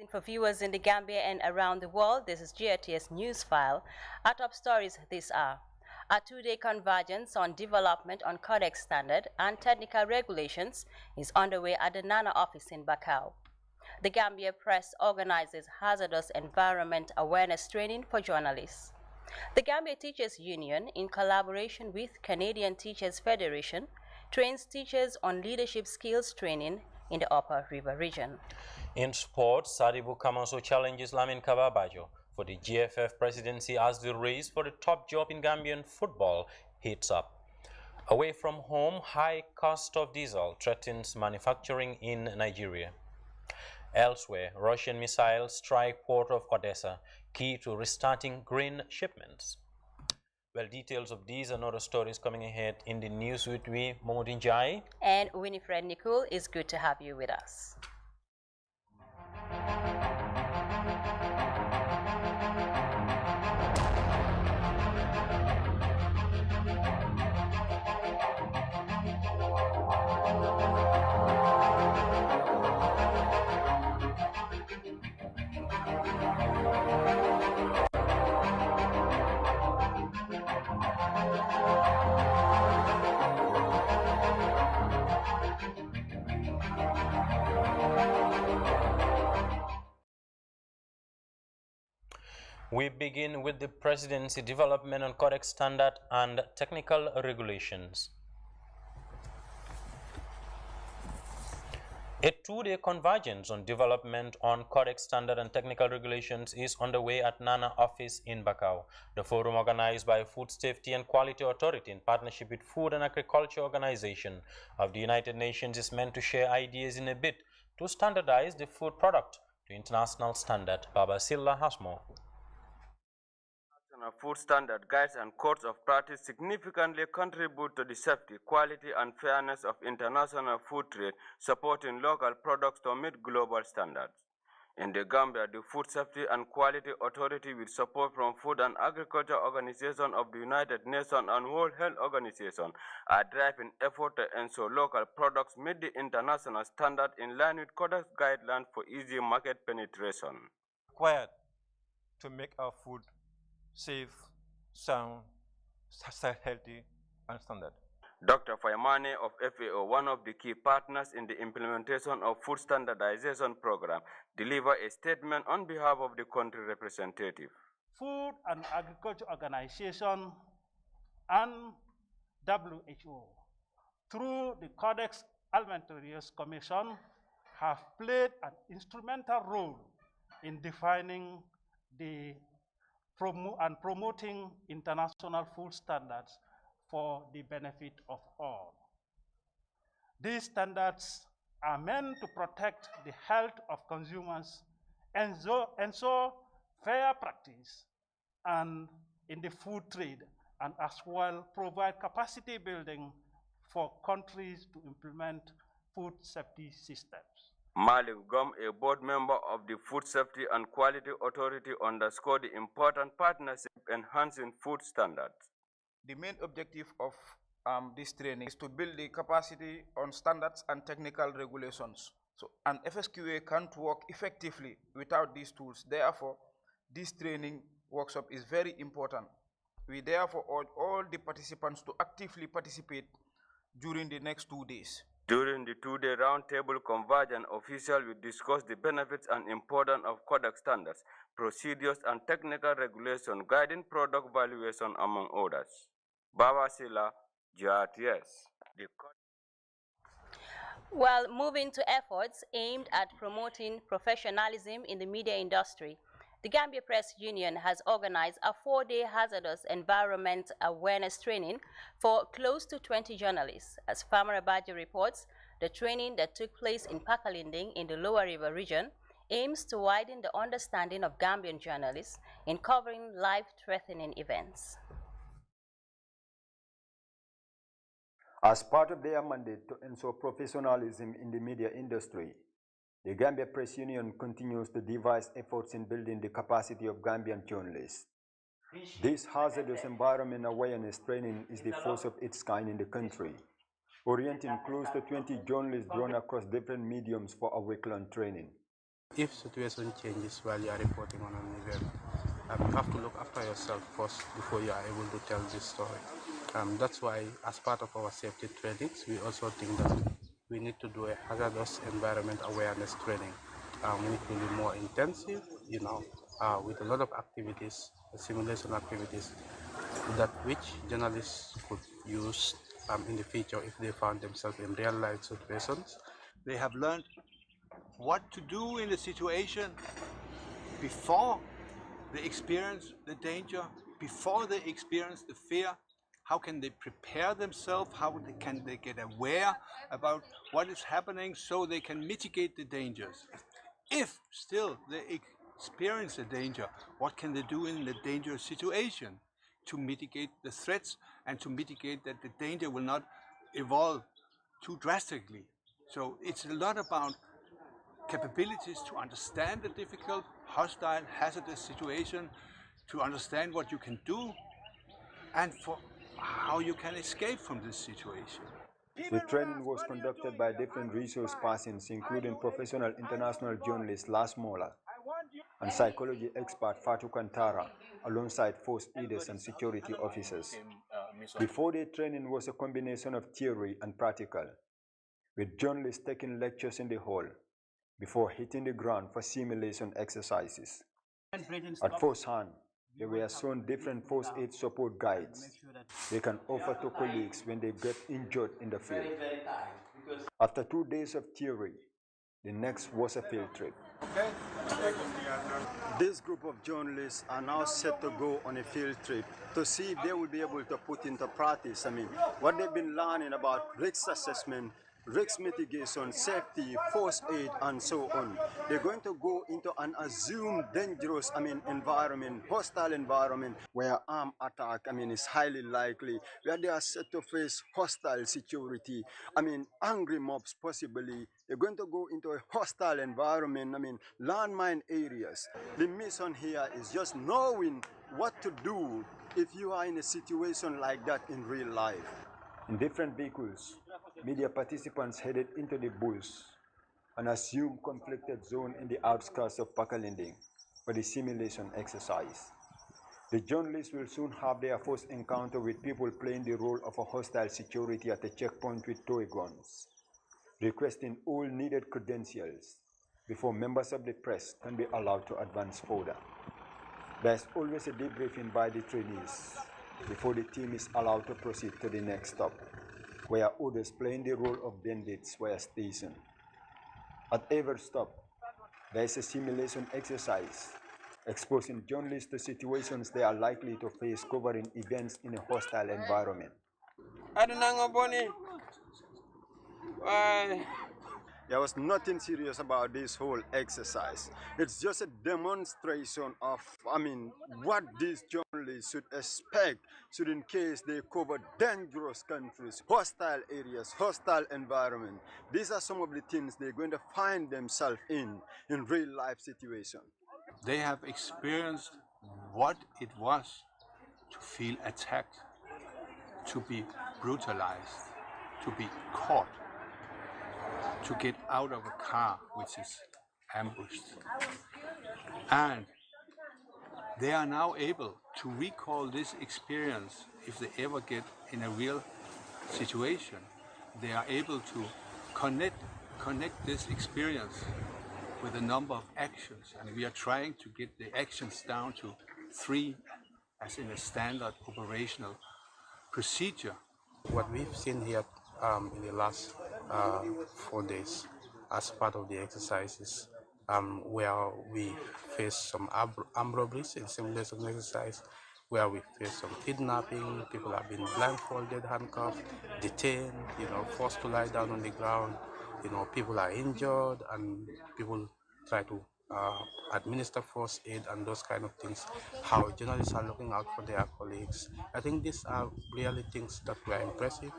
For viewers in the Gambia and around the world, this is GRTS NewsFile. Our top stories this hour. A two-day convergence on development on Codex standard and technical regulations is underway at the NANA office in Bakau. The Gambia Press organizes hazardous environment awareness training for journalists. The Gambia Teachers Union, in collaboration with Canadian Teachers Federation, trains teachers on leadership skills training in the Upper River region. In sports, Sadibu Kamaso challenges Lamin Kababajo for the GFF presidency as the race for the top job in Gambian football heats up. Away from home, high cost of diesel threatens manufacturing in Nigeria. Elsewhere, Russian missiles strike port of Odessa, key to restarting grain shipments. Well, details of these and other stories coming ahead in the news with me, Momodin Jai. And Winifred Nicole, it's good to have you with us. We begin with the presidency development on Codex standard and technical regulations. A two-day convergence on development on Codex standard and technical regulations is underway at NANA office in Bakau. The forum, organized by Food Safety and Quality Authority in partnership with Food and Agriculture Organization of the United Nations, is meant to share ideas in a bid to standardize the food product to international standard. Baba Silla has more. Food standard guides and codes of practice significantly contribute to the safety, quality, and fairness of international food trade, supporting local products to meet global standards. In the Gambia, the Food Safety and Quality Authority, with support from Food and Agriculture Organization of the United Nations and World Health Organization, are driving effort to ensure local products meet the international standard in line with Codex guidelines for easy market penetration. Required to make our food safe, sound, healthy, and standard. Dr. Faimane of FAO, one of the key partners in the implementation of food standardization program, delivered a statement on behalf of the country representative. Food and Agriculture Organization and WHO, through the Codex Alimentarius Commission, have played an instrumental role in defining the and promoting international food standards for the benefit of all. These standards are meant to protect the health of consumers and ensure fair practice and in the food trade, and as well provide capacity building for countries to implement food safety systems. Malik Gom, a board member of the Food Safety and Quality Authority, underscored the important partnership enhancing food standards. The main objective of this training is to build the capacity on standards and technical regulations. So an FSQA can't work effectively without these tools. Therefore, this training workshop is very important. We therefore urge all the participants to actively participate during the next 2 days. During the two-day roundtable convergence, officials will discuss the benefits and importance of Codex standards, procedures, and technical regulation guiding product valuation, among others. Baba Sila, GRTS. Well, moving to efforts aimed at promoting professionalism in the media industry, the Gambia Press Union has organized a 4-day hazardous environment awareness training for close to 20 journalists. As Farmer Abaji reports, the training that took place in Pakalinding in the Lower River region aims to widen the understanding of Gambian journalists in covering life-threatening events. As part of their mandate to ensure professionalism in the media industry, the Gambia Press Union continues to devise efforts in building the capacity of Gambian journalists. This hazardous environment awareness training is the first of its kind in the country, orienting close to 20 journalists drawn across different mediums for a week-long training. if situation changes while you are reporting on an event, you have to look after yourself first before you are able to tell this story. That's why, as part of our safety trainings, we also think that we need to do a hazardous environment awareness training, which will be more intensive, with a lot of activities, simulation activities, that which journalists could use in the future if they found themselves in real life situations. They have learned what to do in the situation before they experience the danger, before they experience the fear. How can they prepare themselves? How can they get aware about what is happening so they can mitigate the dangers? If still they experience a danger, what can they do in the dangerous situation to mitigate the threats and to mitigate that the danger will not evolve too drastically? So it's a lot about capabilities to understand the difficult, hostile, hazardous situation, to understand what you can do, and for how you can escape from this situation. The training was conducted by different resource persons, including professional international journalist Las Mola and psychology expert Fatou Kantara, alongside force leaders and security officers. The four-day training was a combination of theory and practical, with journalists taking lectures in the hall before hitting the ground for simulation exercises. At first hand, they were shown different first aid support guides they can offer to colleagues when they get injured in the field. After 2 days of theory, the next was a field trip. This group of journalists are now set to go on a field trip to see if they will be able to put into practice, what they've been learning about risk assessment, risk mitigation, safety, first aid, and so on. They're going to go into an assumed dangerous, environment, hostile environment, where armed attack, is highly likely, where they are set to face hostile security, angry mobs possibly. They're going to go into a hostile environment, landmine areas. The mission here is just knowing what to do if you are in a situation like that in real life. In different vehicles, media participants headed into the bush, an assumed conflicted zone in the outskirts of Pakalinding, for the simulation exercise. The journalists will soon have their first encounter with people playing the role of a hostile security at a checkpoint with toy guns, requesting all needed credentials before members of the press can be allowed to advance further. There's always a debriefing by the trainees before the team is allowed to proceed to the next stop, where others playing the role of bandits were stationed. At every stop, there is a simulation exercise, exposing journalists to situations they are likely to face, covering events in a hostile environment. There was nothing serious about this whole exercise. It's just a demonstration of, what these journalists should expect, should in case they cover dangerous countries, hostile areas, hostile environment. These are some of the things they're going to find themselves in real life situation. They have experienced what it was to feel attacked, to be brutalized, to be caught, to get out of a car which is ambushed. And they are now able to recall this experience if they ever get in a real situation. They are able to connect this experience with a number of actions, and we are trying to get the actions down to 3 as in a standard operational procedure. What we've seen here in the last 4 days as part of the exercises, where we faced some armed robberies in simulation exercise, where we faced some kidnapping, people have been blindfolded, handcuffed, detained, forced to lie down on the ground, people are injured and people try to administer first aid and those kind of things, how journalists are looking out for their colleagues. I think these are really things that were impressive,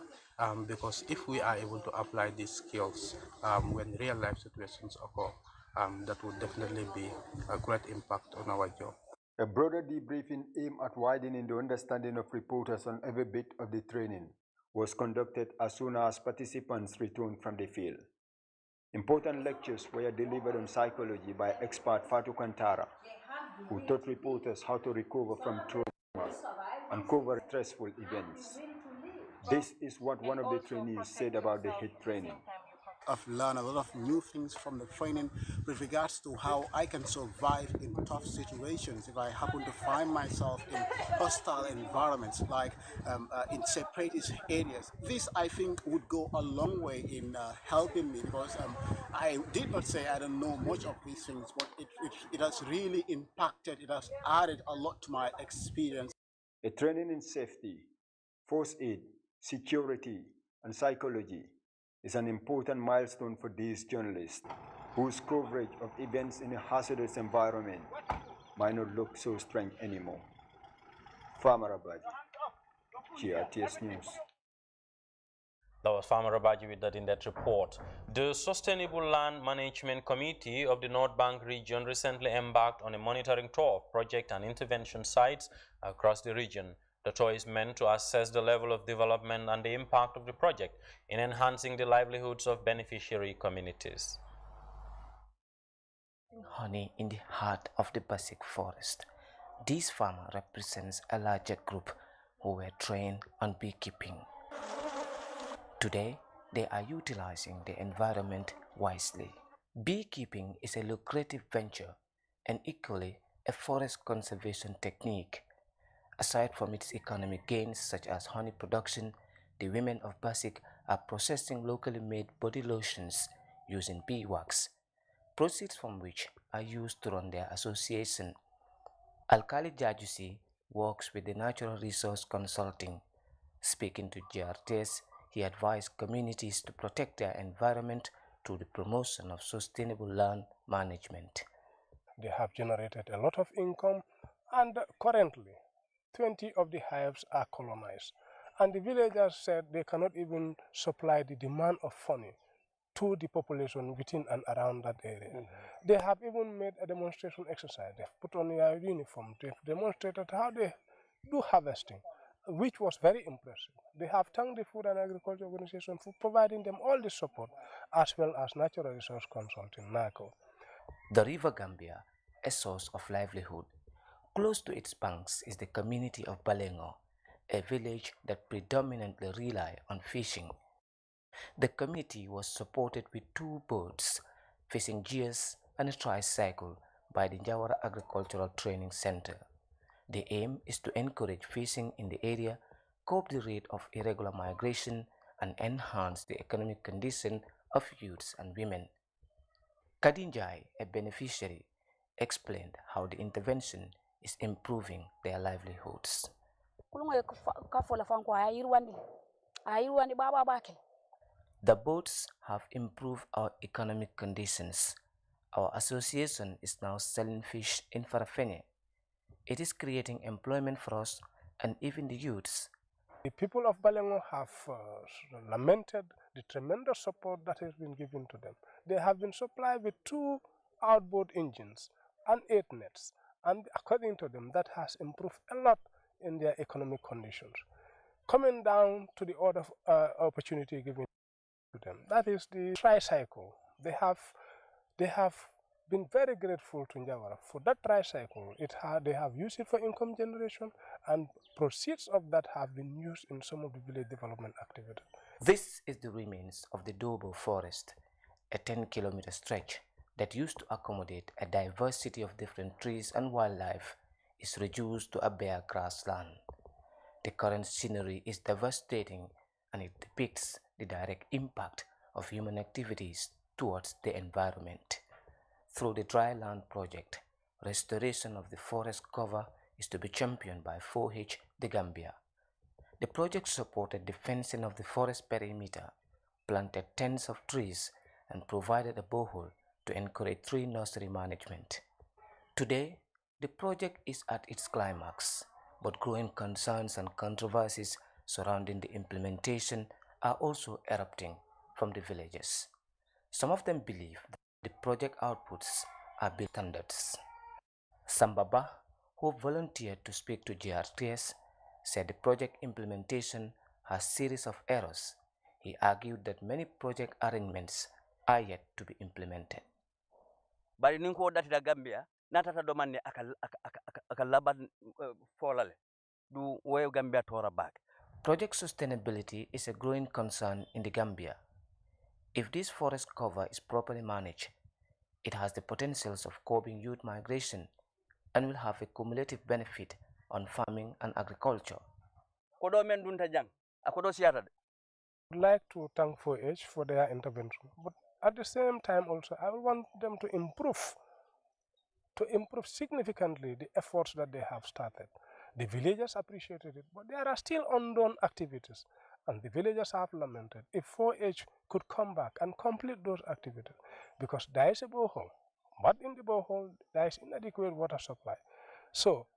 because if we are able to apply these skills when real life situations occur, that would definitely be a great impact on our job. A broader debriefing aimed at widening the understanding of reporters on every bit of the training was conducted as soon as participants returned from the field. Important lectures were delivered on psychology by expert Fatu Kantara, who taught reporters how to recover from trauma and cover stressful events. This is what one of the trainees said about the HIT training. I've learned a lot of new things from the training with regards to how I can survive in tough situations if I happen to find myself in hostile environments, like in separatist areas. This, I think, would go a long way in helping me, because I did not say I don't know much of these things, but it has really impacted, it has added a lot to my experience. A training in safety, first aid, security, and psychology is an important milestone for these journalists, whose coverage of events in a hazardous environment might not look so strange anymore. Farmer Abaji, GRTS News. That was Farmer Abaji with that in-depth report. The Sustainable Land Management Committee of the North Bank region recently embarked on a monitoring tour of project and intervention sites across the region. The tour is meant to assess the level of development and the impact of the project in enhancing the livelihoods of beneficiary communities. Honey in the heart of the basic forest. This farmer represents a larger group who were trained on beekeeping. Today, they are utilizing the environment wisely. Beekeeping is a lucrative venture and equally a forest conservation technique. Aside from its economic gains such as honey production, the women of Basik are processing locally made body lotions using bee wax, proceeds from which are used to run their association. Alkali Jajusi works with the Natural Resource Consulting. Speaking to GRTS, he advised communities to protect their environment through the promotion of sustainable land management. They have generated a lot of income, and currently 20 of the hives are colonized. And the villagers said they cannot even supply the demand of honey to the population within and around that area. They have even made a demonstration exercise. They've put on their uniform. They've demonstrated how they do harvesting, which was very impressive. They have thanked the Food and Agriculture Organization for providing them all the support, as well as Natural Resource Consulting, NACO. The River Gambia, a source of livelihood. Close to its banks is the community of Balengo, a village that predominantly rely on fishing. The community was supported with 2 boats, fishing gears, and a tricycle by the Njawara Agricultural Training Center. The aim is to encourage fishing in the area, curb the rate of irregular migration, and enhance the economic condition of youths and women. Kadinjai, a beneficiary, explained how the intervention is improving their livelihoods. The boats have improved our economic conditions. Our association is now selling fish in Farafene. It is creating employment for us and even the youths. The people of Balengo have lamented the tremendous support that has been given to them. They have been supplied with 2 outboard engines and 8 nets, and according to them, that has improved a lot in their economic conditions. Coming down to the other opportunity given to them, that is the tricycle. They have been very grateful to Njawara for that tricycle. They have used it for income generation, and proceeds of that have been used in some of the village development activities. This is the remains of the Dobo Forest, a 10-kilometer stretch that used to accommodate a diversity of different trees and wildlife is reduced to a bare grassland. The current scenery is devastating, and it depicts the direct impact of human activities towards the environment. Through the Dry Land Project, restoration of the forest cover is to be championed by 4H the Gambia. The project supported the fencing of the forest perimeter, planted tens of trees, and provided a borehole to encourage tree nursery management. Today, the project is at its climax, but growing concerns and controversies surrounding the implementation are also erupting from the villagers. Some of them believe that the project outputs are below standards. Sambaba, who volunteered to speak to GRTS, said the project implementation has a series of errors. He argued that many project arrangements are yet to be implemented. Bari ninko dati da Gambia natata domande aka laban folale du way Gambia tora back. Project sustainability is a growing concern in the Gambia. If this forest cover is properly managed, it has the potentials of curbing youth migration and will have a cumulative benefit on farming and agriculture. I would like to thank 4H for their intervention, but at the same time also I want them to improve significantly the efforts that they have started. The villagers appreciated it, but there are still undone activities, and the villagers have lamented if 4H could come back and complete those activities, because there is a borehole, but in the borehole there is inadequate water supply. So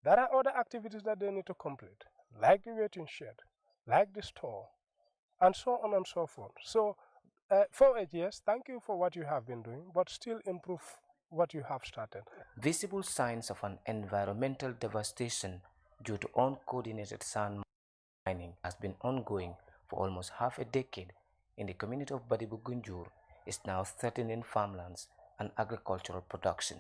there are other activities that they need to complete, like the waiting shed, like the store, and so on and so forth. So 4H, yes, thank you for what you have been doing, but still improve what you have started. Visible signs of an environmental devastation due to uncoordinated sand mining has been ongoing for almost half a decade in the community of Badibu Gunjur, is now threatening farmlands and agricultural production.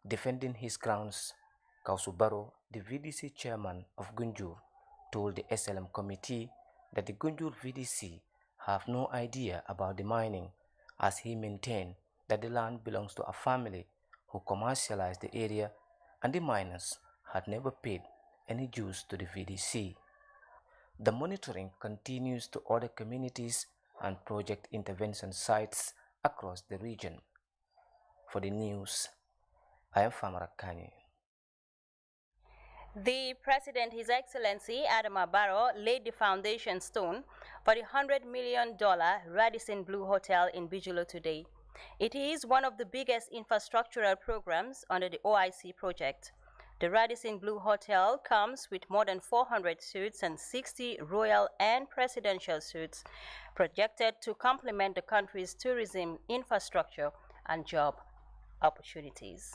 Defending his grounds, Kausu Baro, the VDC chairman of Gunjur, told the SLM committee that the Gunjur VDC have no idea about the mining, as he maintained that the land belongs to a family who commercialized the area and the miners had never paid any dues to the VDC. The monitoring continues to other communities and project intervention sites across the region. For the news, I am Famara Kanye. The President, His Excellency Adama Barrow, laid the foundation stone for the $100 million Radisson Blue Hotel in Bigelow today. It is one of the biggest infrastructural programs under the OIC project. The Radisson Blue Hotel comes with more than 400 suites and 60 royal and presidential suites, projected to complement the country's tourism infrastructure and job opportunities.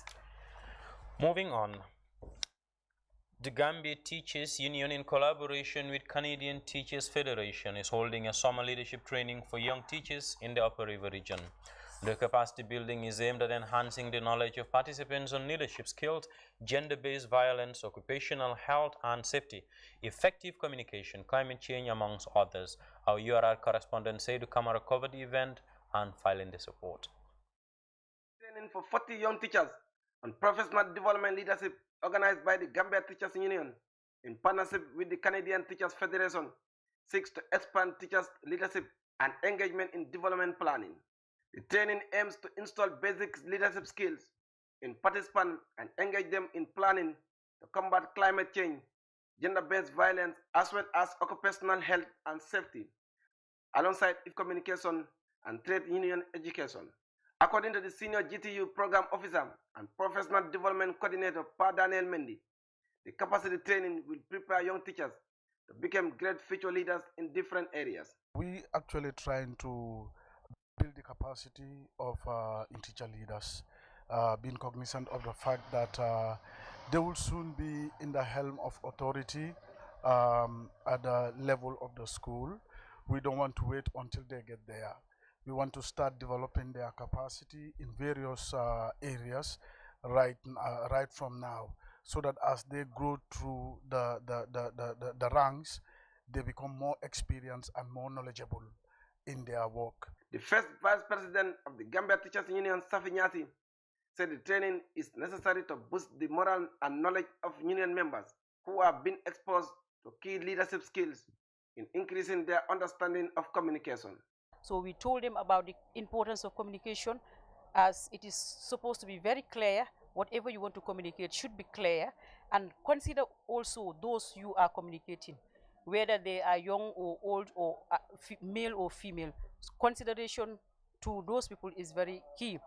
Moving on. The Gambia Teachers Union, in collaboration with Canadian Teachers Federation, is holding a summer leadership training for young teachers in the Upper River region. The capacity building is aimed at enhancing the knowledge of participants on leadership skills, gender-based violence, occupational health and safety, effective communication, climate change, amongst others. Our URR correspondent Saidu Kamara covered the event and filed in the support. Training for 40 young teachers on professional development leadership, organized by the Gambia Teachers Union in partnership with the Canadian Teachers Federation, seeks to expand teachers' leadership and engagement in development planning. The training aims to install basic leadership skills in participants and engage them in planning to combat climate change, gender-based violence, as well as occupational health and safety, alongside communication and trade union education. According to the Senior GTU Program Officer and Professional Development Coordinator, Pa Daniel Mendy, the capacity training will prepare young teachers to become great future leaders in different areas. We actually trying to build the capacity of teacher leaders, being cognizant of the fact that they will soon be in the helm of authority at the level of the school. We don't want to wait until they get there. We want to start developing their capacity in various areas right from now, so that as they grow through the ranks, they become more experienced and more knowledgeable in their work. The first Vice President of the Gambia Teachers Union, Safi Nyasi, said the training is necessary to boost the moral and knowledge of union members who have been exposed to key leadership skills in increasing their understanding of communication. So we told them about the importance of communication, as it is supposed to be very clear. Whatever you want to communicate should be clear, and consider also those you are communicating, whether they are young or old or male or female. Consideration to those people is very key.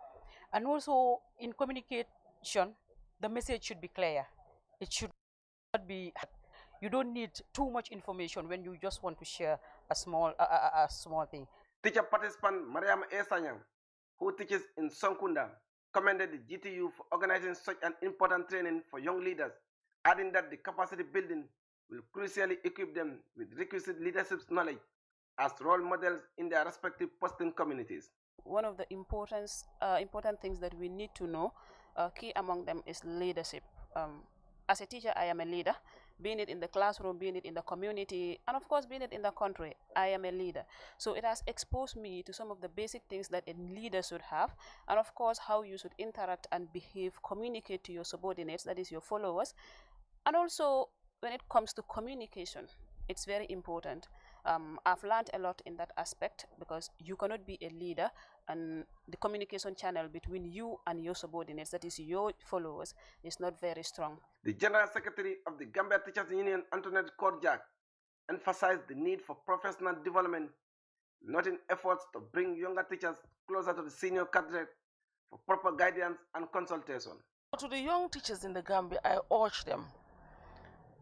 And also in communication, the message should be clear. It should not be, you don't need too much information when you just want to share a small thing. Teacher participant Mariam Esanyang, who teaches in Sonkunda, commended the GTU for organizing such an important training for young leaders, adding that the capacity building will crucially equip them with requisite leadership knowledge as role models in their respective posting communities. One of the important things that we need to know, key among them, is leadership. As a teacher, I am a leader, being it in the classroom, being it in the community, and of course, being it in the country, I am a leader. So it has exposed me to some of the basic things that a leader should have, and of course, how you should interact and behave, communicate to your subordinates, that is your followers. And also, when it comes to communication, it's very important. I've learned a lot in that aspect, because you cannot be a leader and the communication channel between you and your subordinates, that is your followers, is not very strong. The General Secretary of the Gambia Teachers Union, Antoinette Korjak, emphasized the need for professional development, noting efforts to bring younger teachers closer to the senior cadre for proper guidance and consultation. To the young teachers in the Gambia, I urge them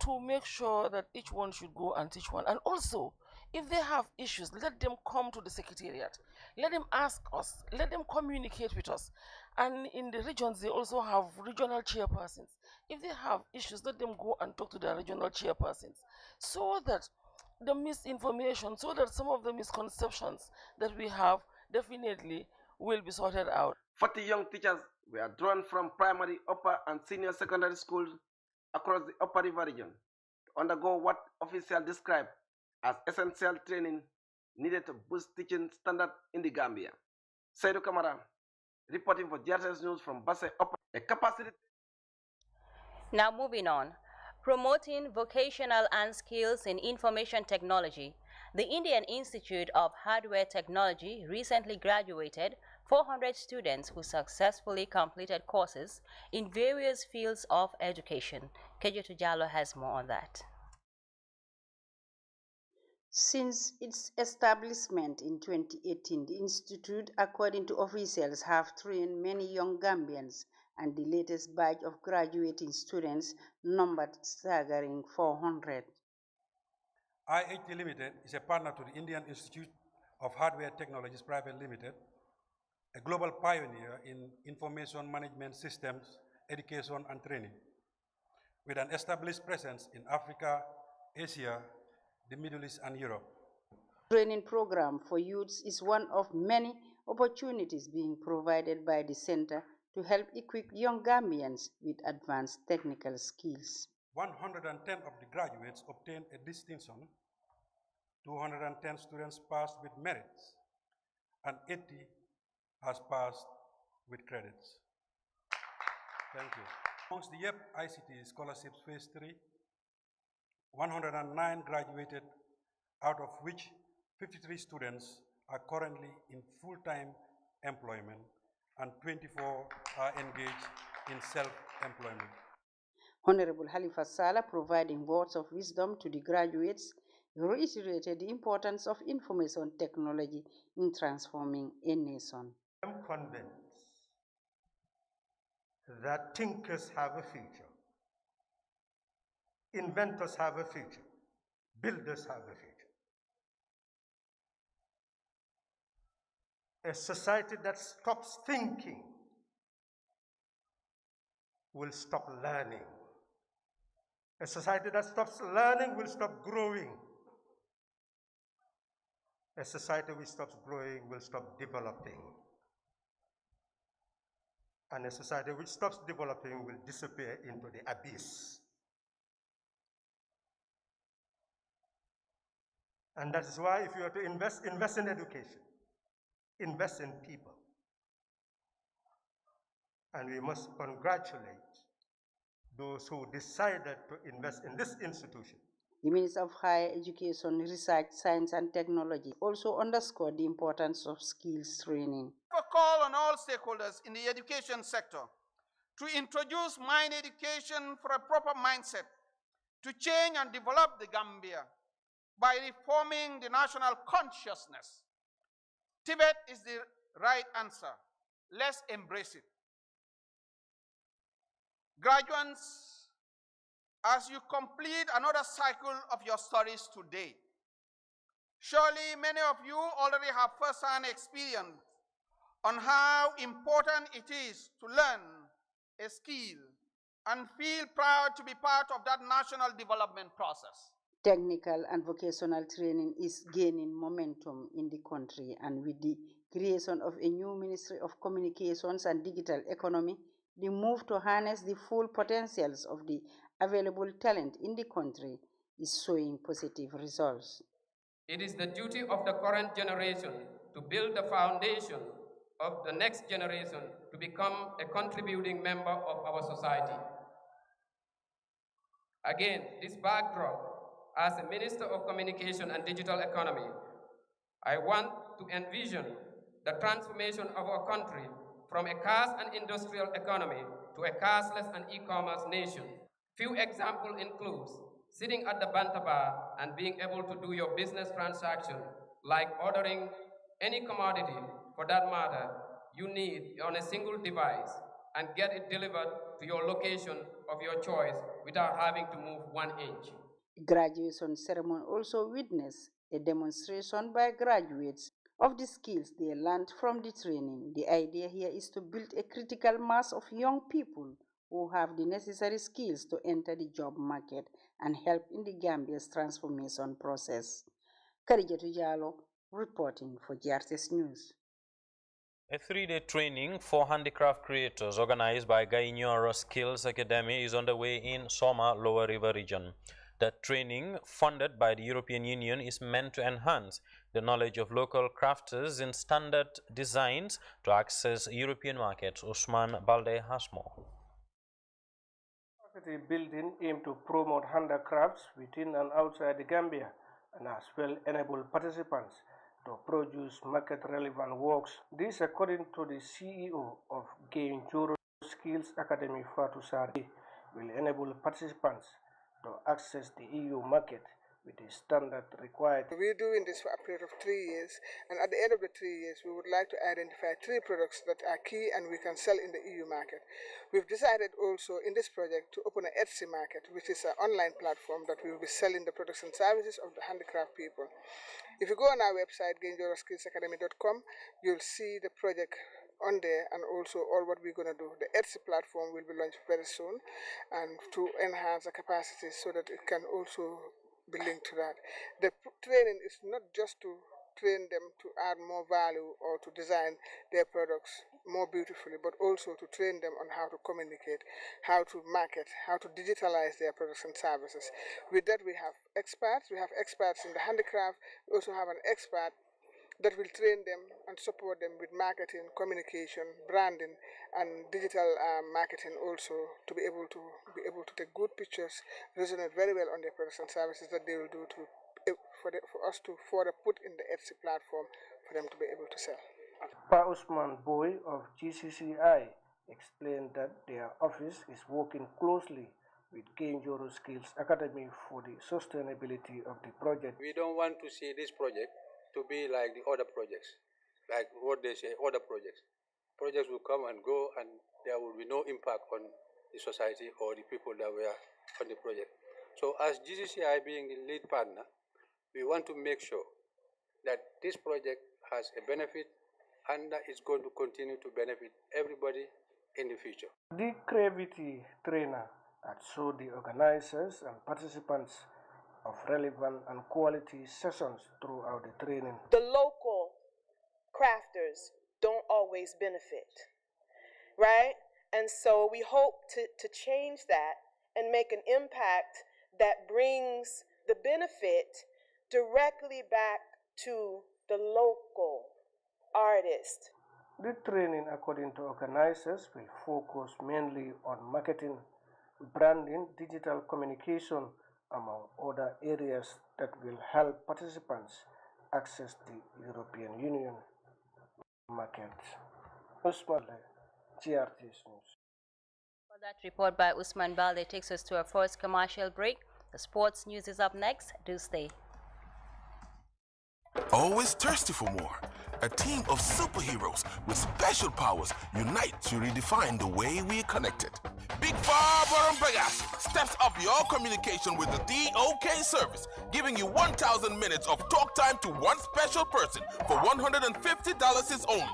to make sure that each one should go and teach one. And also, if they have issues, let them come to the secretariat. Let them ask us. Let them communicate with us. And in the regions, they also have regional chairpersons. If they have issues, let them go and talk to their regional chairpersons, so that the misinformation, so that some of the misconceptions that we have definitely will be sorted out. 40 young teachers were drawn from primary, upper, and senior secondary schools across the Upper River region to undergo what officials described as essential training needed to boost teaching standards in the Gambia. Seydou Kamara, reporting for GRTS News from Basse Upper, a capacity. Now moving on. Promoting vocational and skills in information technology, the Indian Institute of Hardware Technology recently graduated 400 students who successfully completed courses in various fields of education. Kejotu Jallo has more on that. Since its establishment in 2018, the institute, according to officials, have trained many young Gambians, and the latest batch of graduating students numbered staggering 400. IHT Limited is a partner to the Indian Institute of Hardware Technologies Private Limited, a global pioneer in information management systems, education and training, with an established presence in Africa, Asia, the Middle East and Europe. Training program for youths is one of many opportunities being provided by the center to help equip young Gambians with advanced technical skills. 110 of the graduates obtained a distinction, 210 students passed with merits, and 80 has passed with credits. Thank you. Amongst the YEP ICT Scholarships Phase 3, 109 graduated, out of which 53 students are currently in full-time employment and 24 are engaged in self-employment. Honorable Halifa Saleh, providing words of wisdom to the graduates, reiterated the importance of information technology in transforming a nation. I am convinced that thinkers have a future, inventors have a future, builders have a future. A society that stops thinking will stop learning. A society that stops learning will stop growing. A society which stops growing will stop developing. And a society which stops developing will disappear into the abyss. And that is why if you are to invest in education, invest in people. And we must congratulate those who decided to invest in this institution. The Minister of Higher Education, Research, Science and Technology also underscored the importance of skills training. A call on all stakeholders in the education sector to introduce mind education for a proper mindset, to change and develop the Gambia by reforming the national consciousness. Tibet is the right answer. Let's embrace it. Graduates, as you complete another cycle of your studies today, surely many of you already have first-hand experience on how important it is to learn a skill and feel proud to be part of that national development process. Technical and vocational training is gaining momentum in the country, and with the creation of a new Ministry of Communications and Digital Economy, the move to harness the full potentials of the available talent in the country is showing positive results. It is the duty of the current generation to build the foundation of the next generation to become a contributing member of our society. Again, this backdrop, as a Minister of Communication and Digital Economy, I want to envision the transformation of our country from a cars and industrial economy to a carsless and e-commerce nation. Few examples include sitting at the Banta bar and being able to do your business transaction, like ordering any commodity, for that matter, you need on a single device and get it delivered to your location of your choice without having to move 1 inch. Graduation ceremony also witnessed a demonstration by graduates of the skills they learned from the training. The idea here is to build a critical mass of young people who have the necessary skills to enter the job market and help in the Gambia's transformation process. Karijatu Jallo, reporting for GRTS News. A 3-day training for handicraft creators organized by Gainyoro Skills Academy is underway in Soma, Lower River region. The training, funded by the European Union, is meant to enhance the knowledge of local crafters in standard designs to access European markets. Usman Balde has more. Capacity building aims to promote handicrafts within and outside the Gambia, and as well enable participants to produce market-relevant works. This, according to the CEO of Gainyoro Skills Academy, Fatou Sari, will enable participants to access the EU market with the standard required. We're doing this for a period of 3 years, and at the end of the 3 years, we would like to identify 3 products that are key and we can sell in the EU market. We've decided also in this project to open an Etsy market, which is an online platform that we will be selling the products and services of the handicraft people. If you go on our website, gainjoroskillsacademy.com, you'll see the project on there and also all what we're going to do. The Etsy platform will be launched very soon, and to enhance the capacity so that it can also be linked to that. The training is not just to train them to add more value or to design their products more beautifully, but also to train them on how to communicate, how to market, how to digitalize their products and services. With that, we have experts. We have experts in the handicraft. We also have an expert that will train them and support them with marketing, communication, branding, and digital marketing also, to be able to take good pictures, resonate very well on their products and services that they will do for us to further put in the Etsy platform for them to be able to sell. Pa Usman Boy of GCCI explained that their office is working closely with Gainyoro Skills Academy for the sustainability of the project. We don't want to see this project to be like the other projects, like what they say, other projects. Projects will come and go, and there will be no impact on the society or the people that were on the project. So as GCCI being the lead partner, we want to make sure that this project has a benefit and that it's going to continue to benefit everybody in the future. The creativity trainer had showed the organizers and participants of relevant and quality sessions throughout the training. The local crafters don't always benefit, right? And so we hope to change that and make an impact that brings the benefit directly back to the local artist. The training, according to organizers, will focus mainly on marketing, branding, digital communication, among other areas that will help participants access the European Union market. Usman, GRTS News. For that report by Usman Balde takes us to our first commercial break. The sports news is up next. Do stay. Always thirsty for more. A team of superheroes with special powers unite to redefine the way we are connected. Big Barbaran Vegas steps up your communication with the DOK service, giving you 1,000 minutes of talk time to one special person for $150 is only.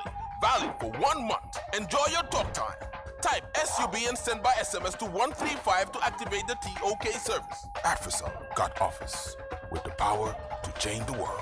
Valid for 1 month. Enjoy your talk time. Type SUB and send by SMS to 135 to activate the TOK service. AfriCell got office with the power to change the world.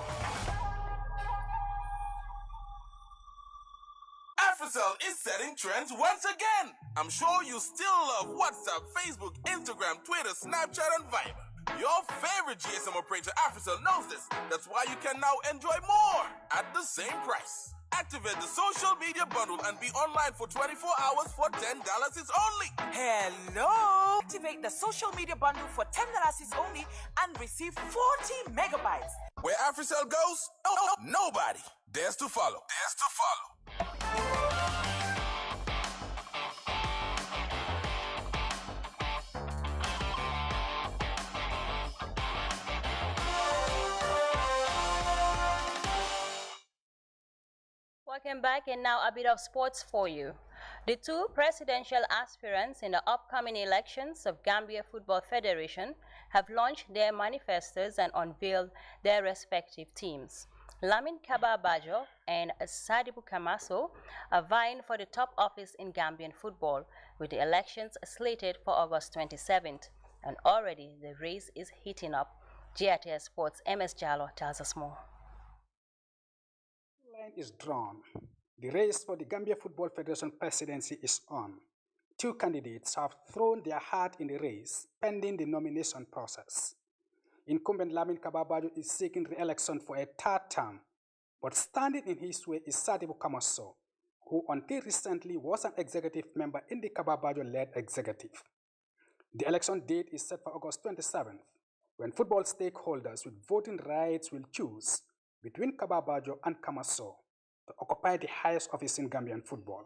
AfriCell is setting trends once again. I'm sure you still love WhatsApp, Facebook, Instagram, Twitter, Snapchat, and Viber. Your favorite GSM operator, AfriCell, knows this. That's why you can now enjoy more at the same price. Activate the social media bundle and be online for 24 hours for $10 is only. Hello! Activate the social media bundle for $10 is only and receive 40 megabytes. Where AfriCell goes, nobody dares to follow. Welcome back, and now a bit of sports for you. The two presidential aspirants in the upcoming elections of Gambia Football Federation have launched their manifestos and unveiled their respective teams. Lamin Kaba Bajo and Sadibu Kamaso are vying for the top office in Gambian football, with the elections slated for August 27th. And already the race is heating up. GRTS Sports' MS Jallo tells us more. Line is drawn. The race for the Gambia Football Federation presidency is on. Two candidates have thrown their hat in the race pending the nomination process. Incumbent Lamin Kababajo is seeking re-election for a third term, but standing in his way is Sadibu Kamaso, who until recently was an executive member in the Kababajo-led executive. The election date is set for August 27th, when football stakeholders with voting rights will choose between Kababajo and Kamaso to occupy the highest office in Gambian football.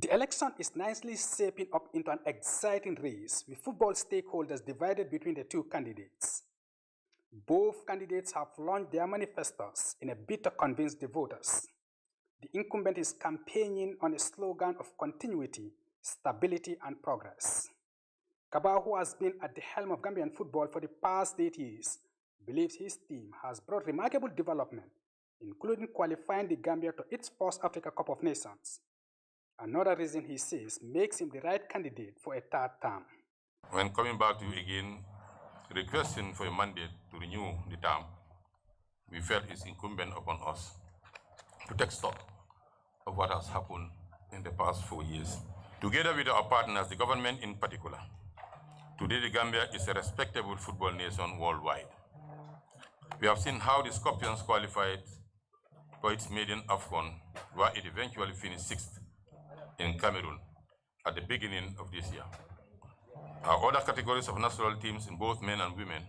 The election is nicely shaping up into an exciting race, with football stakeholders divided between the two candidates. Both candidates have launched their manifestos in a bid to convince the voters. The incumbent is campaigning on a slogan of continuity, stability, and progress. Kaba, who has been at the helm of Gambian football for the past 8 years, believes his team has brought remarkable development, including qualifying the Gambia to its first Africa Cup of Nations. Another reason, he says, makes him the right candidate for a third term. When coming back to you again, requesting for a mandate to renew the term, we felt it's incumbent upon us to take stock of what has happened in the past 4 years. Together with our partners, the government in particular, today the Gambia is a respectable football nation worldwide. We have seen how the Scorpions qualified for its maiden AFCON, where it eventually finished 6th in Cameroon at the beginning of this year. Our other categories of national teams in both men and women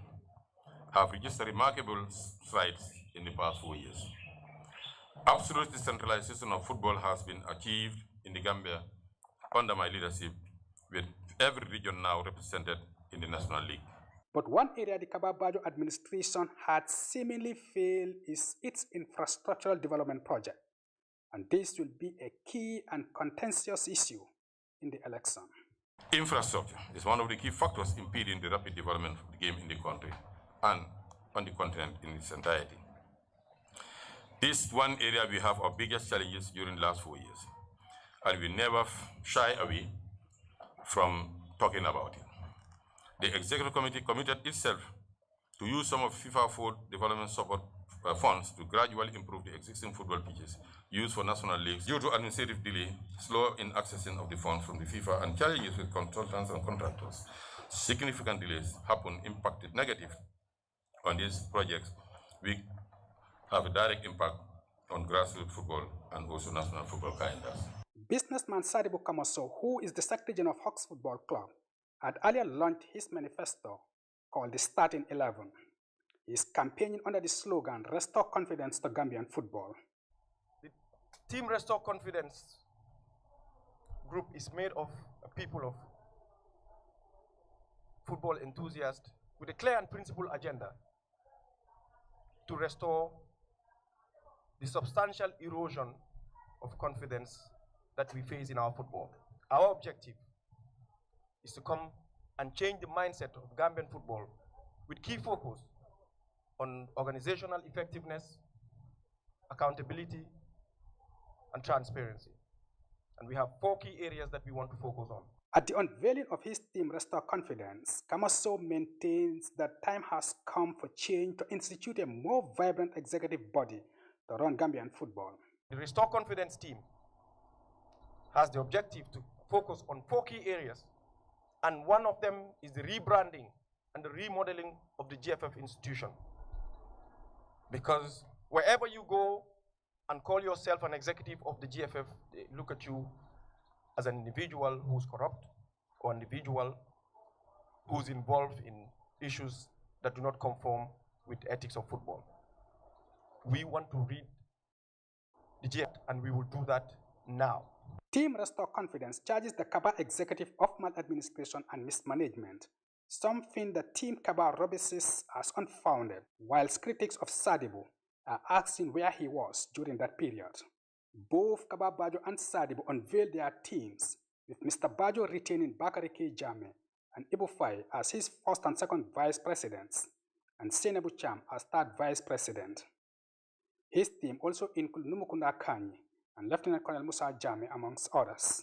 have registered remarkable strides in the past 4 years. Absolute decentralization of football has been achieved in the Gambia under my leadership, with every region now represented in the National League. But one area the Kababajo administration had seemingly failed is its infrastructural development project, and this will be a key and contentious issue in the election. Infrastructure is one of the key factors impeding the rapid development of the game in the country and on the continent in its entirety. This is one area we have our biggest challenges during the last 4 years, and we never shy away from talking about it. The Executive Committee committed itself to use some of FIFA Food Development Support funds to gradually improve the existing football pitches used for national leagues. Due to administrative delay, slow in accessing of the funds from the FIFA, and challenges with consultants and contractors, significant delays impacted negative on these projects. We have a direct impact on grassroots football and also national football calendars. Businessman Sadibu Kamaso, who is the Secretary General of Hawks Football Club, had earlier launched his manifesto called the Starting 11. He is campaigning under the slogan, Restore Confidence to Gambian Football. The Team Restore Confidence group is made of people of football enthusiasts with a clear and principled agenda to restore the substantial erosion of confidence that we face in our football. Our objective is to come and change the mindset of Gambian football with key focus on organizational effectiveness, accountability, and transparency. And we have 4 key areas that we want to focus on. At the unveiling of his team Restore Confidence, Kamaso maintains that time has come for change to institute a more vibrant executive body to run Gambian football. The Restore Confidence team has the objective to focus on 4 key areas, and one of them is the rebranding and the remodeling of the GFF institution. Because wherever you go and call yourself an executive of the GFF, they look at you as an individual who's corrupt or an individual who's involved in issues that do not conform with the ethics of football. We want to read the GFF, and we will do that now. Team Restore Confidence charges the Kaba executive of maladministration and mismanagement, something that Team Kaba rubbishes as unfounded, whilst critics of Sadibu are asking where he was during that period. Both Kaba Bajo and Sadibu unveiled their teams, with Mr. Bajo retaining Bakari K. Jame and Ibu Faye as his first and second vice presidents, and Senebu Cham as third vice president. His team also includes Numukunda Kanyi and Lieutenant Colonel Musa Jame, amongst others.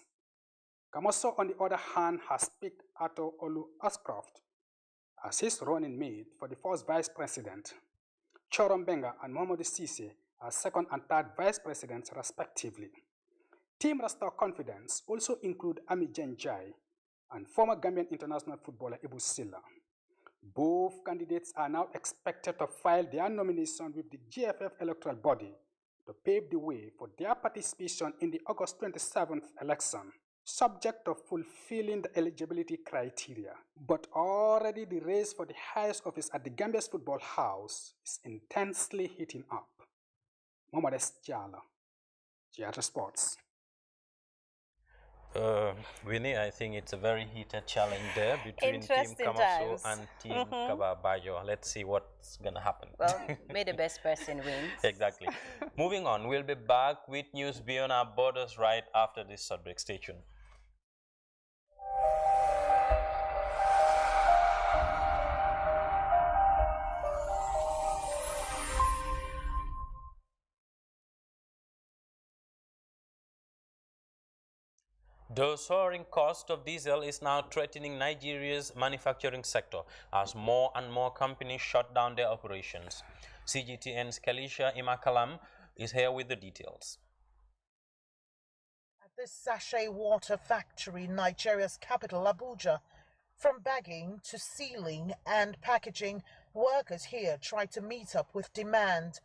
Kamoso, on the other hand, has picked Ato Olu Ascroft as his running mate for the first vice president, Chorom Benga and Mohamed Sise as second and third vice presidents, respectively. Team Restore Confidence also include Ami Jenjai and former Gambian international footballer Ibu Silla. Both candidates are now expected to file their nomination with the GFF electoral body to pave the way for their participation in the August 27th election, subject to fulfilling the eligibility criteria. But already the race for the highest office at the Gambia's football house is intensely heating up. Mohamed Jala, GR Sports. Winnie, I think it's a very heated challenge there between Team Kamaso and Team Kaba Bajo. Let's see what's going to happen. Well, may the best person win. Exactly. Moving on, we'll be back with news beyond our borders right after this subject. Stay tuned. The soaring cost of diesel is now threatening Nigeria's manufacturing sector as more and more companies shut down their operations. CGTN's Kalisha Imakalam is here with the details. At this sachet water factory in Nigeria's capital, Abuja, from bagging to sealing and packaging, workers here try to meet up with demand.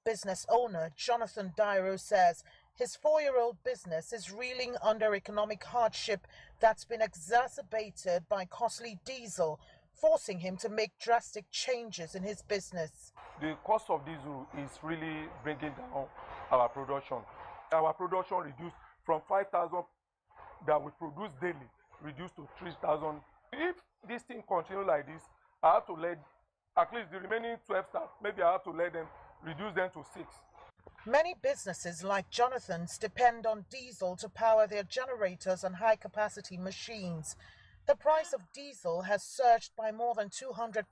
Business owner Jonathan Dairo says his 4-year-old business is reeling under economic hardship that's been exacerbated by costly diesel, forcing him to make drastic changes in his business. The cost of diesel is really bringing down our production. Our production reduced from 5,000 that we produce daily, reduced to 3,000. If this thing continues like this, I have to let at least the remaining 12 staff, maybe I have to let them reduce them to 6. Many businesses like Jonathan's depend on diesel to power their generators and high-capacity machines. The price of diesel has surged by more than 200%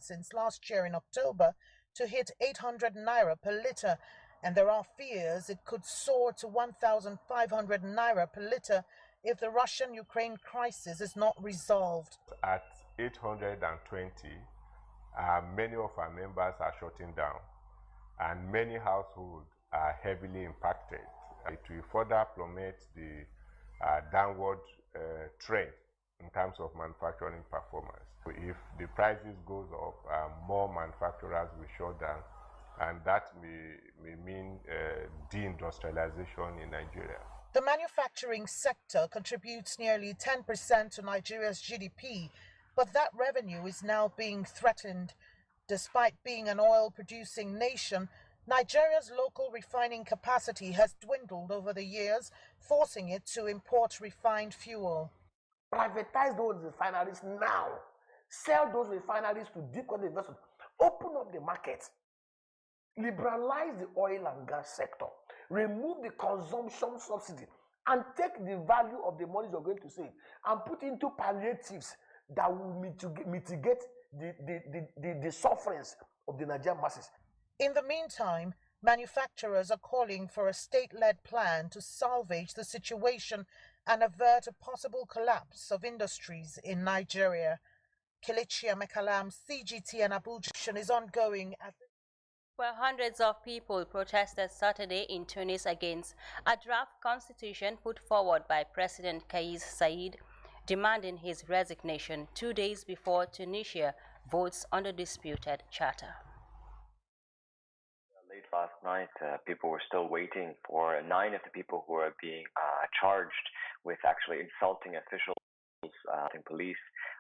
since last year in October to hit 800 naira per litre, and there are fears it could soar to 1,500 naira per litre if the Russian-Ukraine crisis is not resolved. At 820, many of our members are shutting down, and many households are heavily impacted. It will further plummet the downward trend in terms of manufacturing performance. If the prices goes up, more manufacturers will shut down, and that may mean deindustrialization in Nigeria. The manufacturing sector contributes nearly 10% to Nigeria's GDP, but that revenue is now being threatened. Despite being an oil-producing nation, Nigeria's local refining capacity has dwindled over the years, forcing it to import refined fuel. Privatize those refineries now. Sell those refineries to deep-cut investors. Open up the market. Liberalize the oil and gas sector. Remove the consumption subsidy and take the value of the money you're going to save and put into palliatives that will mitigate the sufferings of the Nigerian masses. In the meantime, Manufacturers are calling for a state-led plan to salvage the situation and avert a possible collapse of industries in Nigeria. Kelechi Amekalam, CGT and Abuja is ongoing at Well, hundreds of people protested Saturday in Tunis against a draft constitution put forward by President Kais Saied, demanding his resignation 2 days before Tunisia votes on the disputed charter. Late last night, people were still waiting for 9 of the people who are being charged with actually insulting officials, police.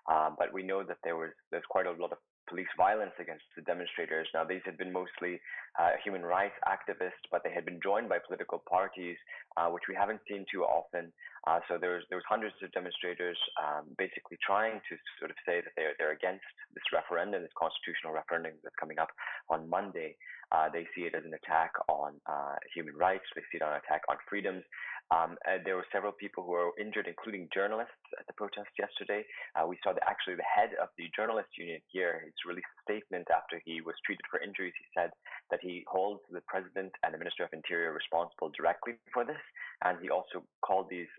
But we know that there's quite a lot of police violence against the demonstrators. Now, these had been mostly human rights activists, but they had been joined by political parties, which we haven't seen too often. So there was hundreds of demonstrators basically trying to sort of say that they're against this referendum, this constitutional referendum that's coming up on Monday. They see it as an attack on human rights. They see it as an attack on freedoms. There were several people who were injured, including journalists at the protest yesterday. We saw that actually the head of the journalist union here, he's released a statement after he was treated for injuries. He said that he holds the president and the Minister of Interior responsible directly for this, and he also called these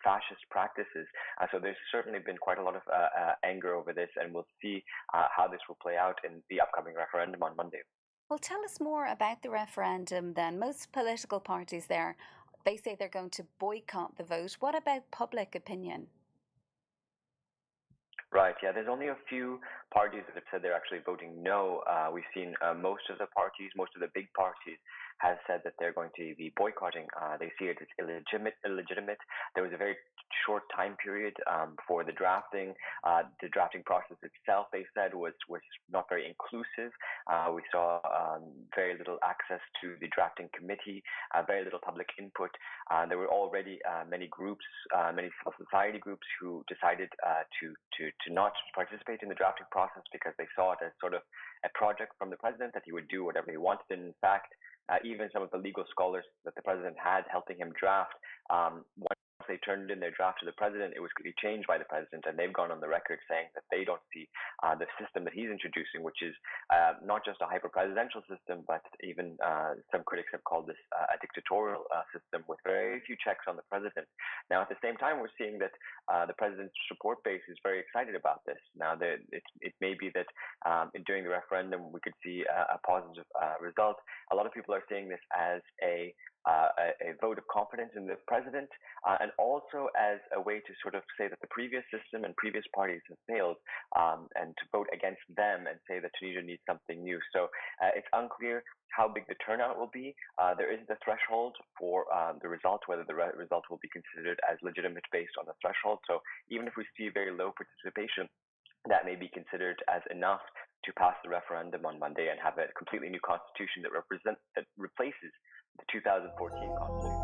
fascist practices. So there's certainly been quite a lot of anger over this, and we'll see how this will play out in the upcoming referendum on Monday. Well, tell us more about the referendum then. Most political parties there, they say they're going to boycott the vote. What about public opinion? Right, yeah, there's only a few parties that have said they're actually voting no. We've seen most of the big parties have said that they're going to be boycotting. They see it as illegitimate. There was a very short time period for the drafting. The drafting process itself, they said, was not very inclusive. We saw very little access to the drafting committee, very little public input. There were already many groups, many civil society groups who decided to not participate in the drafting process because they saw it as sort of a project from the president that he would do whatever he wanted. And in fact, even some of the legal scholars that the president had helping him draft, once they turned in their draft to the president, it was changed by the president, and they've gone on the record saying that they don't see the system that he's introducing, which is not just a hyper-presidential system, but even some critics have called this a dictatorial system with very few checks on the president. Now, at the same time, we're seeing that the president's support base is very excited about this. Now, it may be that during the referendum, we could see a positive result. A lot of people are seeing this as a vote of confidence in the president, and also as a way to sort of say that the previous system and previous parties have failed, and to vote against them and say that Tunisia needs something new. So it's unclear how big the turnout will be. There is the threshold for the result, whether the result will be considered as legitimate based on the threshold. So even if we see very low participation, that may be considered as enough to pass the referendum on Monday and have a completely new constitution that replaces the 2014 constitution.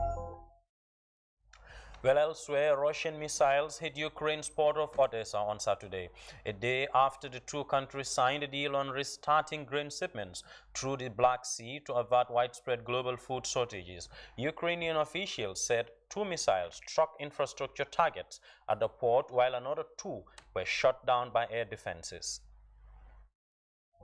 Well, elsewhere, Russian missiles hit Ukraine's port of Odessa on Saturday, a day after the two countries signed a deal on restarting grain shipments through the Black Sea to avert widespread global food shortages. Ukrainian officials said 2 missiles struck infrastructure targets at the port, while another 2 were shot down by air defenses.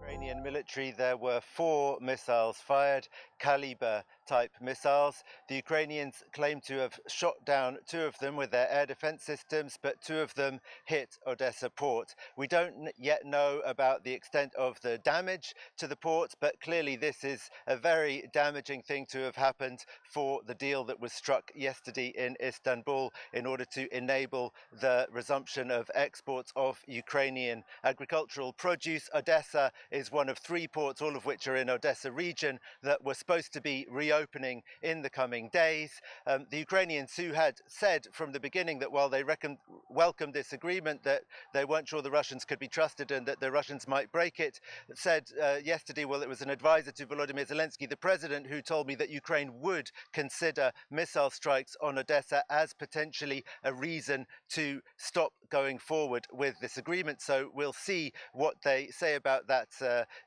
Ukrainian military, there were 4 missiles fired, Caliber type missiles. The Ukrainians claim to have shot down 2 of them with their air defense systems, but 2 of them hit Odessa port. We don't yet know about the extent of the damage to the port, but clearly this is a very damaging thing to have happened for the deal that was struck yesterday in Istanbul in order to enable the resumption of exports of Ukrainian agricultural produce. Odessa is one of 3 ports, all of which are in Odessa region, that were supposed to be reopening in the coming days. The Ukrainians, who had said from the beginning that while they welcomed this agreement, that they weren't sure the Russians could be trusted and that the Russians might break it, said yesterday, well, it was an advisor to Volodymyr Zelensky, the president, who told me that Ukraine would consider missile strikes on Odessa as potentially a reason to stop going forward with this agreement. So we'll see what they say about that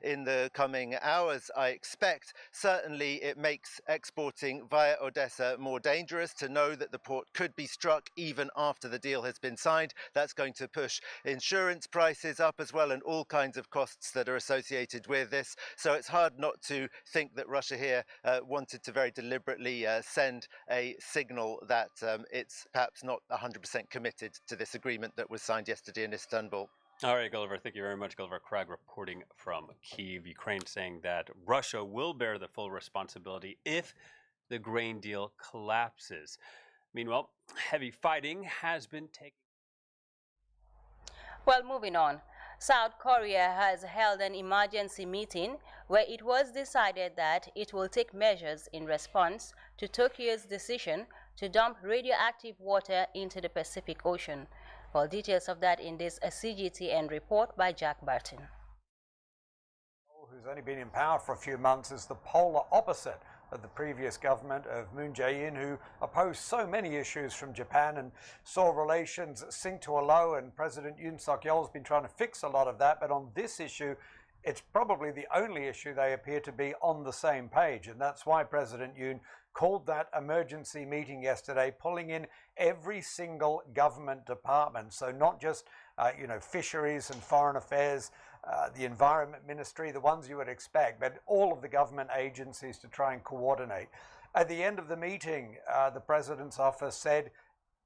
in the coming hours, I expect. Certainly it makes exporting via Odessa more dangerous, to know that the port could be struck even after the deal has been signed. That's going to push insurance prices up as well, and all kinds of costs that are associated with this. So it's hard not to think that Russia here wanted to very deliberately send a signal that it's perhaps not 100% committed to this agreement that was signed yesterday in Istanbul. All right, Gulliver, thank you very much. Gulliver Cragg reporting from Kyiv, Ukraine, saying that Russia will bear the full responsibility if the grain deal collapses. Meanwhile, heavy fighting has been taking. Well, moving on. South Korea has held an emergency meeting where it was decided that it will take measures in response to Tokyo's decision to dump radioactive water into the Pacific Ocean. Well, details of that in this CGTN report by Jack Barton. Who's only been in power for a few months is the polar opposite of the previous government of Moon Jae-in, who opposed so many issues from Japan and saw relations sink to a low, and President Yoon Suk-yeol has been trying to fix a lot of that. But on this issue, it's probably the only issue they appear to be on the same page, and that's why President Yoon called that emergency meeting yesterday, pulling in every single government department. So not just, fisheries and foreign affairs, the environment ministry, the ones you would expect, but all of the government agencies to try and coordinate. At the end of the meeting, the president's office said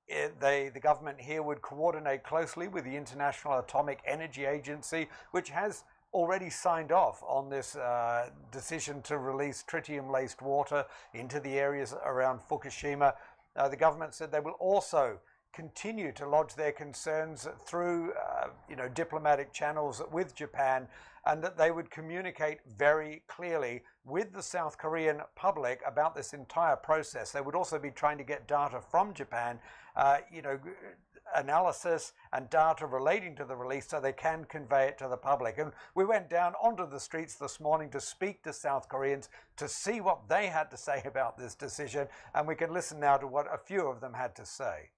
the government here would coordinate closely with the International Atomic Energy Agency, which has already signed off on this decision to release tritium-laced water into the areas around Fukushima. The government said they will also continue to lodge their concerns through diplomatic channels with Japan, and that they would communicate very clearly with the South Korean public about this entire process. They would also be trying to get data from Japan, analysis and data relating to the release, so they can convey it to the public. And we went down onto the streets this morning to speak to South Koreans to see what they had to say about this decision, and we can listen now to what a few of them had to say.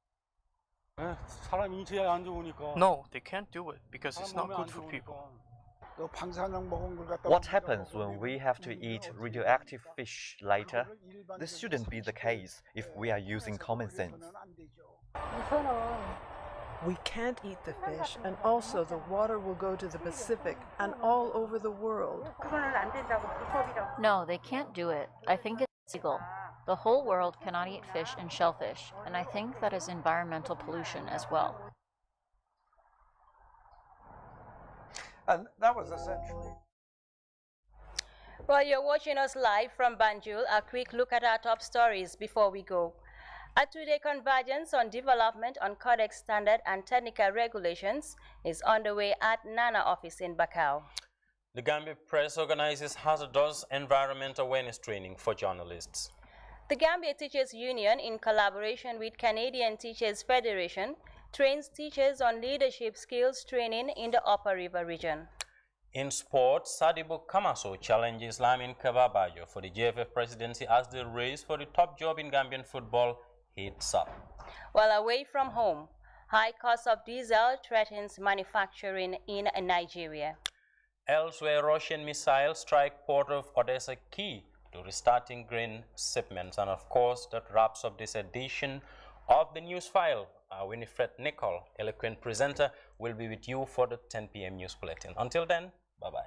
No, they can't do it because it's not good for people. What happens when we have to eat radioactive fish later? This shouldn't be the case if we are using common sense. We can't eat the fish, and also the water will go to the Pacific and all over the world. No, they can't do it. I think it's illegal. The whole world cannot eat fish and shellfish, and I think that is environmental pollution as well. And that was essentially... Well, you're watching us live from Banjul. A quick look at our top stories before we go. A two-day convergence on development on Codex standard and technical regulations is underway at NANA office in Bakau. The Gambia Press organizes Hazardous environment awareness training for journalists. The Gambia Teachers Union, in collaboration with Canadian Teachers Federation, trains teachers on leadership skills training in the Upper River region. In sport, Sadibou Kamaso challenges Lamin Kababajo for the GFF presidency as the race for the top job in Gambian football heats up. While away from home, high cost of diesel threatens manufacturing in Nigeria. Elsewhere, Russian missiles strike port of Odessa key to restarting grain shipments. And of course, that wraps up this edition of the NewsFile. Winifred Nicol, eloquent presenter, will be with you for the 10 p.m. news bulletin. Until then, bye-bye.